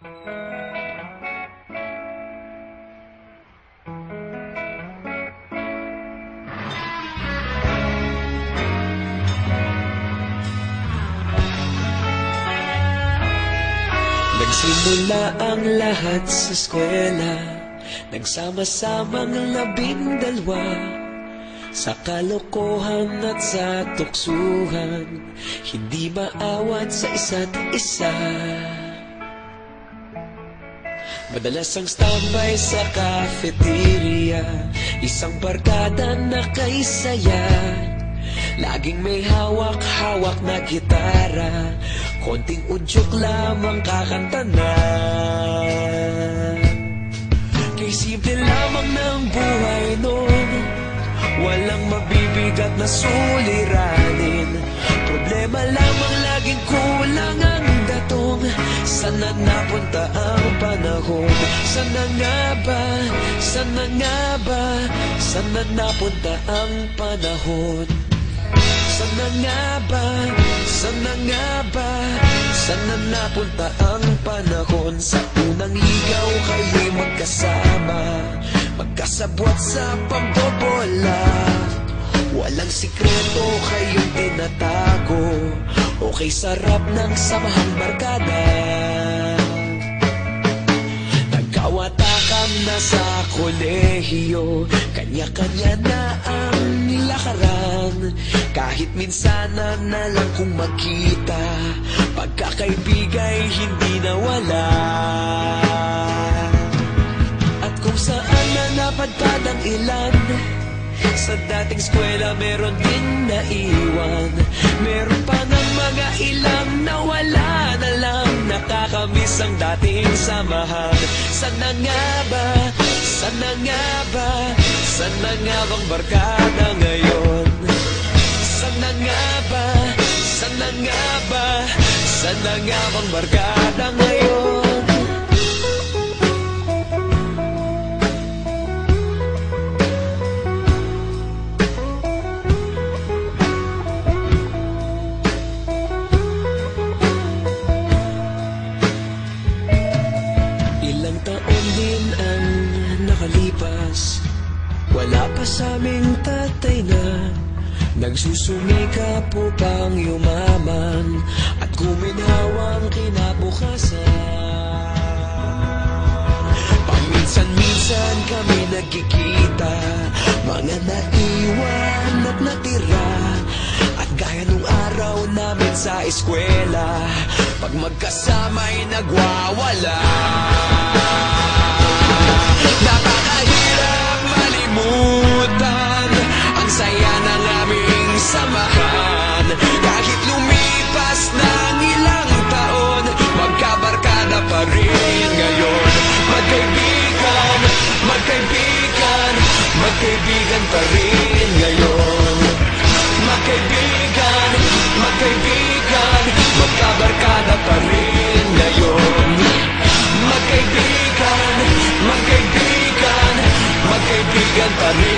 Nagsimula ang lahat sa eskwela, nagsama-samang 12 sa kalokohan at sa tuksuhan, hindi maawat sa isa't isa. Madalas ang standby sa cafeteria, isang barkada na kay saya. Laging may hawak-hawak na gitara, konting udyok lamang kakanta na. Kay simple lamang ng buhay noon, walang mabibigat na suliranin. Problema lamang laging kulang ang datong. Sana napunta ang panahon? Sana nga ba? Sana nga ba? Sana napunta ang panahon? Sana nga ba? Sana nga ba? Sana napunta ang panahon? Sa unang ligaw kayo'y magkasama, magkasabwat sa pambobola. Walang sikreto kayong tinatago, okay sarap ng samahang barkada. Nagkawatakan na sa kolehiyo, kanya-kanya na ang nilakaran. Kahit minsan na lang kung magkita, pagkakaibigay hindi nawala. At kung saan na napadpad ang ilan, sa dating eskwela meron din naiwan. Meron pa ng mga ilang nawala na lang, nakakamiss ang dating samahan. Sana nga ba? Sana nga ba? Sana nga bang barkada ngayon? Sana nga ba? Sana nga ba? Sana nga bang barkada ngayon? Ilang taon din ang nakalipas, wala pa sa aming tatay na nagsusumikap upang yumaman at guminhawang kinabukasan. Paminsan-minsan kami nagkikita, mga naiwan at natira. At gaya nung araw namin sa eskwela, pag magkasama'y nagwawala. Nakakahirap malimutan ang saya ng aming samahan. Kahit lumipas ng ilang taon, magkabarkada pa rin ngayon. Magkaibigan, magkaibigan, magkaibigan pa rin ngayon. Magkaibigan, magkaibigan, magkabarkada pa rin ngayon. Magkaibigan, magkaibigan, magkaibigan pa rin.